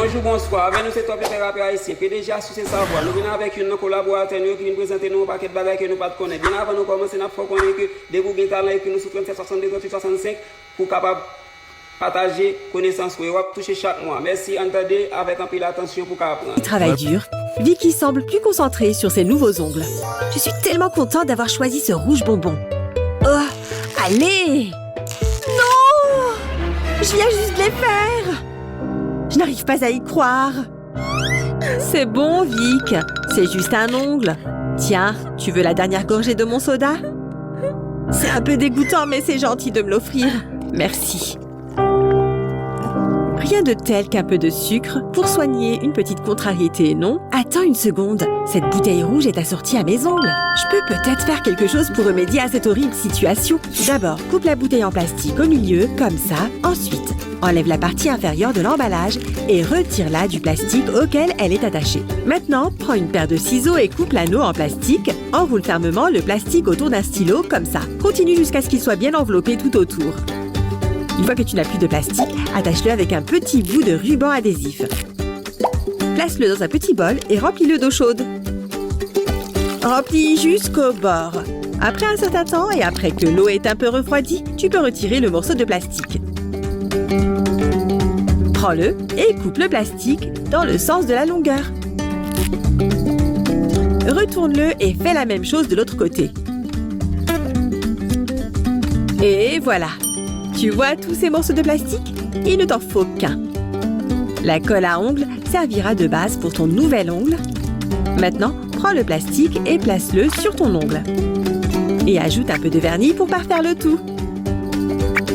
Bonjour, bonsoir. Avec nous, c'est Top Thérapie haïtien. PDG Associé Savoir. Nous venons avec une collaborateur qui nous présente un paquet de bagages que nous ne connaissons pas. Bien avant de commencer, nous faut connaître que des groupes d'internet qui nous sous 37 62 38 65 pour capable partager connaissances pour toucher chaque mois. Merci, entendez avec un peu d'attention pour apprendre. Il travaille dur. Vicky semble plus concentrée sur ses nouveaux ongles. Je suis tellement contente d'avoir choisi ce rouge bonbon. Oh, allez! Non! Je viens juste de les faire! Je n'arrive pas à y croire. C'est bon, Vic. C'est juste un ongle. Tiens, tu veux la dernière gorgée de mon soda? C'est un peu dégoûtant, mais c'est gentil de me l'offrir. Merci. Rien de tel qu'un peu de sucre pour soigner une petite contrariété, non? Attends une seconde, cette bouteille rouge est assortie à mes ongles. Je peux peut-être faire quelque chose pour remédier à cette horrible situation. D'abord, coupe la bouteille en plastique au milieu, comme ça. Ensuite, enlève la partie inférieure de l'emballage et retire-la du plastique auquel elle est attachée. Maintenant, prends une paire de ciseaux et coupe l'anneau en plastique. Enroule fermement le plastique autour d'un stylo, comme ça. Continue jusqu'à ce qu'il soit bien enveloppé tout autour. Une fois que tu n'as plus de plastique, attache-le avec un petit bout de ruban adhésif. Place-le dans un petit bol et remplis-le d'eau chaude. Remplis jusqu'au bord. Après un certain temps et après que l'eau est un peu refroidie, tu peux retirer le morceau de plastique. Prends-le et coupe le plastique dans le sens de la longueur. Retourne-le et fais la même chose de l'autre côté. Et voilà. Tu vois tous ces morceaux de plastique? Il ne t'en faut qu'un. La colle à ongles servira de base pour ton nouvel ongle. Maintenant, prends le plastique et place-le sur ton ongle. Et ajoute un peu de vernis pour parfaire le tout.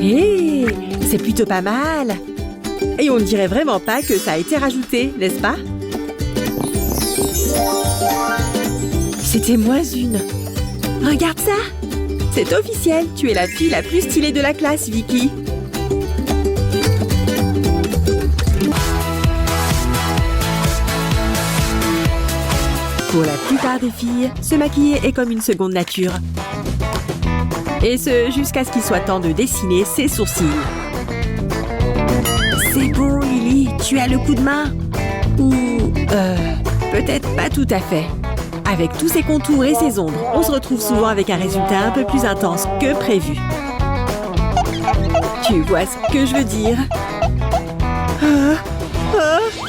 Hé, c'est plutôt pas mal. Et on ne dirait vraiment pas que ça a été rajouté, n'est-ce pas? C'était -1. Regarde ça! C'est officiel, tu es la fille la plus stylée de la classe, Vicky. Pour la plupart des filles, se maquiller est comme une seconde nature. Et ce, jusqu'à ce qu'il soit temps de dessiner ses sourcils. C'est bon, Lily, tu as le coup de main? Ou, peut-être pas tout à fait. Avec tous ces contours et ces ombres, on se retrouve souvent avec un résultat un peu plus intense que prévu. Tu vois ce que je veux dire?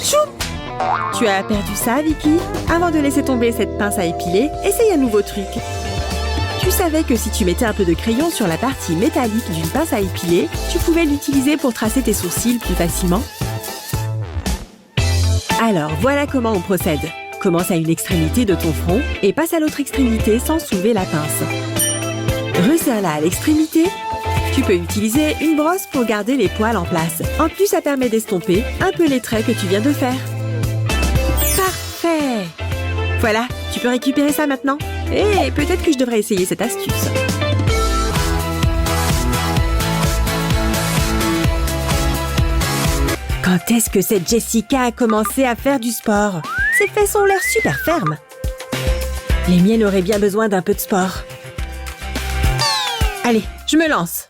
Choup! Tu as perdu ça, Vicky? Avant de laisser tomber cette pince à épiler, essaye un nouveau truc. Tu savais que si tu mettais un peu de crayon sur la partie métallique d'une pince à épiler, tu pouvais l'utiliser pour tracer tes sourcils plus facilement? Alors, voilà comment on procède. Commence à une extrémité de ton front et passe à l'autre extrémité sans soulever la pince. Resserre-la à l'extrémité. Tu peux utiliser une brosse pour garder les poils en place. En plus, ça permet d'estomper un peu les traits que tu viens de faire. Parfait! Voilà, tu peux récupérer ça maintenant. Et peut-être que je devrais essayer cette astuce. Quand est-ce que cette Jessica a commencé à faire du sport? Ses fesses ont l'air super fermes. Les miennes auraient bien besoin d'un peu de sport. Allez, je me lance.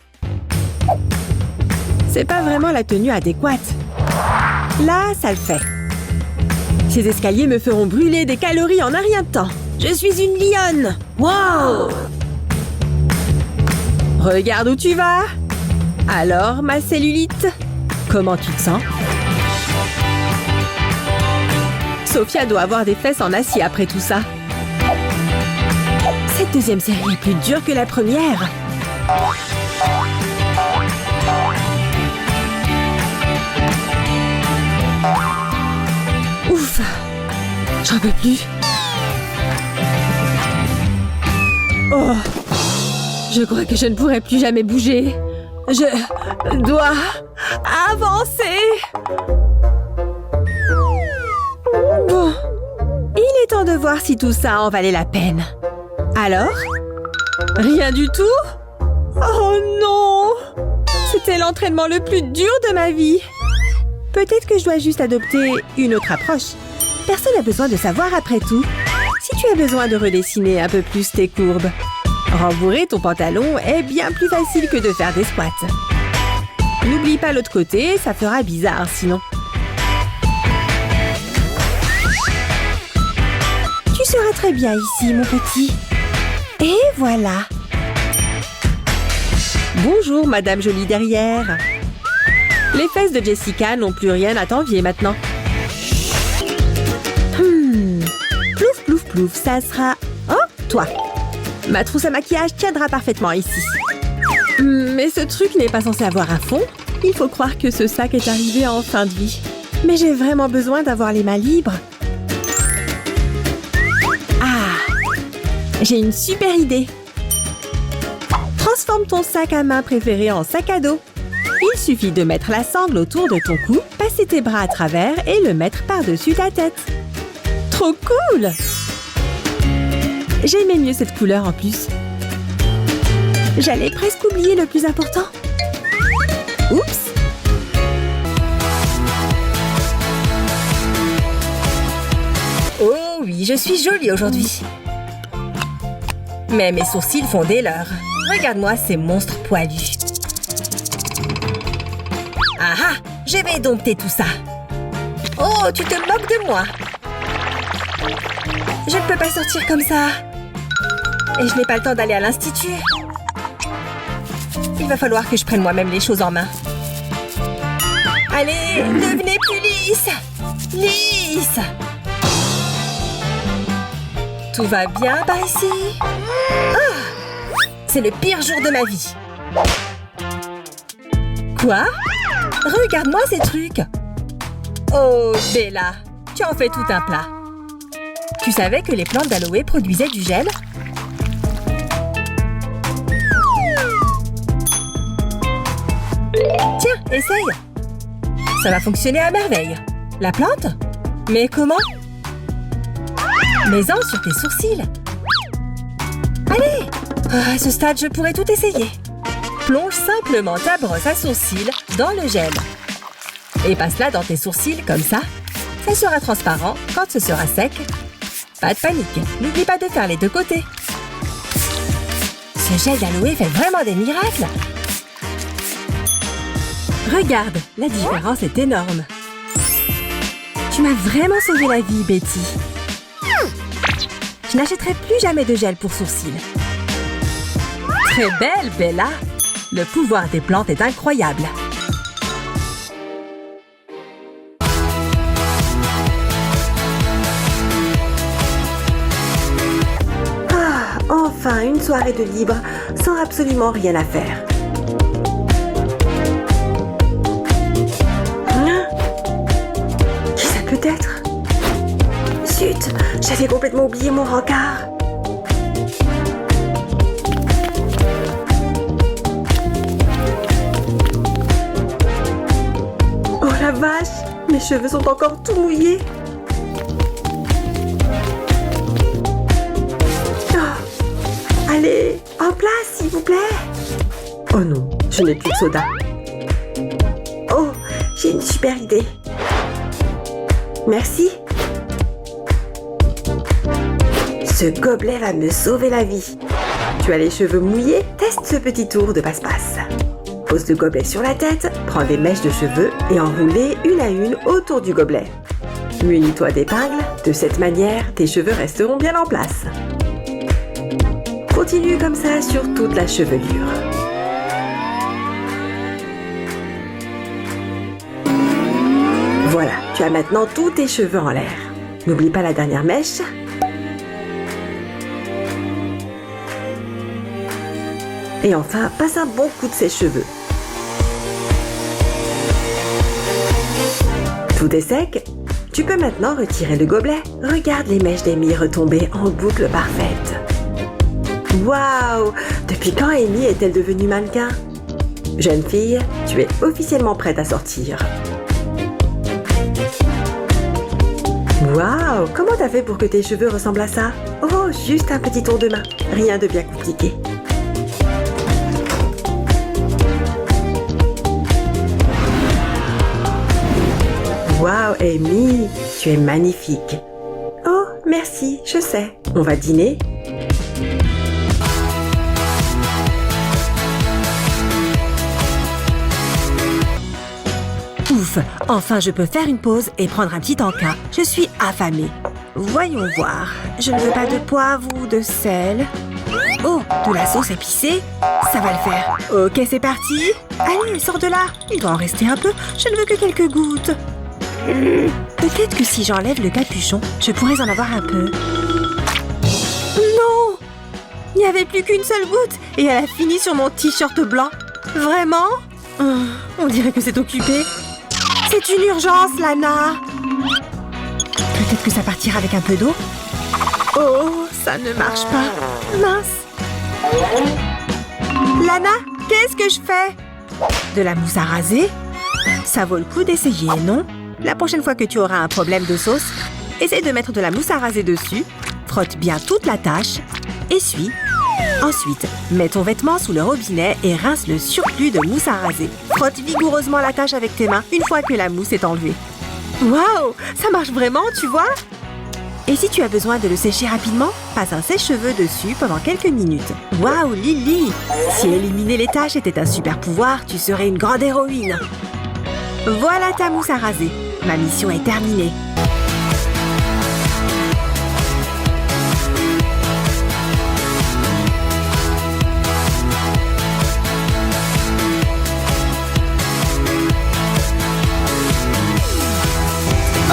C'est pas vraiment la tenue adéquate. Là, ça le fait. Ces escaliers me feront brûler des calories en un rien de temps. Je suis une lionne. Wow! Regarde où tu vas. Alors, ma cellulite, comment tu te sens? Sophia doit avoir des fesses en acier après tout ça. Cette deuxième série est plus dure que la première. Ouf! J'en peux plus. Oh! Je crois que je ne pourrai plus jamais bouger. Je dois avancer. Bon, il est temps de voir si tout ça en valait la peine. Alors? Rien du tout? Oh non! C'était l'entraînement le plus dur de ma vie. Peut-être que je dois juste adopter une autre approche. Personne n'a besoin de savoir après tout. Si tu as besoin de redessiner un peu plus tes courbes, rembourrer ton pantalon est bien plus facile que de faire des squats. N'oublie pas l'autre côté, ça fera bizarre sinon. très bien ici, mon petit. Et voilà. Bonjour, Madame Jolie derrière. Les fesses de Jessica n'ont plus rien à t'envier maintenant. Plouf, plouf, plouf, ça sera... Oh, toi. Ma trousse à maquillage tiendra parfaitement ici. Mais ce truc n'est pas censé avoir un fond. Il faut croire que ce sac est arrivé en fin de vie. Mais j'ai vraiment besoin d'avoir les mains libres. Ah! J'ai une super idée. Transforme ton sac à main préféré en sac à dos. Il suffit de mettre la sangle autour de ton cou, passer tes bras à travers et le mettre par-dessus ta tête. Trop cool! J'aimais mieux cette couleur en plus. J'allais presque oublier le plus important. Oups! Oh oui, je suis jolie aujourd'hui. Mais mes sourcils font des leurres. Regarde-moi ces monstres poilus. Ah ah! Je vais dompter tout ça. Oh, tu te moques de moi. Je ne peux pas sortir comme ça. Et je n'ai pas le temps d'aller à l'institut. Il va falloir que je prenne moi-même les choses en main. Allez, devenez plus lisse. Lisse. Tout va bien par ici? Ah, c'est le pire jour de ma vie. Quoi? Regarde-moi ces trucs. Oh, Bella, tu en fais tout un plat. Tu savais que les plantes d'aloe produisaient du gel? Tiens, essaye. Ça va fonctionner à merveille. La plante? Mais comment? Mets-en sur tes sourcils. Allez! À ce stade, je pourrais tout essayer. Plonge simplement ta brosse à sourcils dans le gel. Et passe-la dans tes sourcils comme ça. Ça sera transparent quand ce sera sec. Pas de panique, n'oublie pas de faire les deux côtés. Ce gel d'aloe fait vraiment des miracles. Regarde, la différence est énorme. Tu m'as vraiment sauvé la vie, Betty. Je n'achèterai plus jamais de gel pour sourcils. Très belle, Bella. Le pouvoir des plantes est incroyable. Ah, enfin, une soirée de libre sans absolument rien à faire. Qui ça peut être? Zut, j'avais complètement oublié mon rencard. Oh la vache, mes cheveux sont encore tout mouillés. Oh, allez, en place s'il vous plaît. Oh non, je n'ai plus de soda. Oh, j'ai une super idée. Merci. Ce gobelet va me sauver la vie. Tu as les cheveux mouillés? Teste ce petit tour de passe-passe. Pose le gobelet sur la tête, prends des mèches de cheveux et enroule-les une à une autour du gobelet. Munis-toi d'épingles, de cette manière, tes cheveux resteront bien en place. Continue comme ça sur toute la chevelure. Voilà, tu as maintenant tous tes cheveux en l'air. N'oublie pas la dernière mèche. Et enfin, passe un bon coup de sèche-cheveux. Tout est sec. Tu peux maintenant retirer le gobelet. Regarde les mèches d'Amy retomber en boucle parfaite. Waouh! Depuis quand Amy est-elle devenue mannequin? Jeune fille, tu es officiellement prête à sortir. Waouh! Comment t'as fait pour que tes cheveux ressemblent à ça? Oh, juste un petit tour de main. Rien de bien compliqué. Waouh, Amy, tu es magnifique. Oh, merci, je sais. On va dîner? Ouf, enfin je peux faire une pause et prendre un petit encas. Je suis affamée. Voyons voir. Je ne veux pas de poivre ou de sel. Oh, de la sauce épicée. Ça va le faire. Ok, c'est parti. Allez, sors de là. Il doit en rester un peu. Je ne veux que quelques gouttes. Peut-être que si j'enlève le capuchon, je pourrais en avoir un peu. Non! Il n'y avait plus qu'une seule goutte et elle a fini sur mon t-shirt blanc. Vraiment? On dirait que c'est occupé. C'est une urgence, Lana. Peut-être que ça partira avec un peu d'eau. Oh, ça ne marche pas. Mince. Lana, qu'est-ce que je fais? De la mousse à raser? Ça vaut le coup d'essayer, non? La prochaine fois que tu auras un problème de sauce, essaye de mettre de la mousse à raser dessus, frotte bien toute la tâche, essuie. Ensuite, mets ton vêtement sous le robinet et rince le surplus de mousse à raser. Frotte vigoureusement la tâche avec tes mains une fois que la mousse est enlevée. Waouh, ça marche vraiment, tu vois? Et si tu as besoin de le sécher rapidement, passe un sèche-cheveux dessus pendant quelques minutes. Waouh, Lily! Si éliminer les taches était un super pouvoir, tu serais une grande héroïne. Voilà ta mousse à raser. Ma mission est terminée.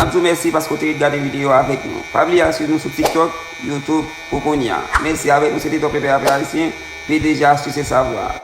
Je vous remercie parce que vous avez regardé la vidéo avec nous. Pas oublier à suivre nous sur TikTok, YouTube, Poconia. Merci avec nous, c'était ton pépé haïtien, PDG Astuces et Savoir.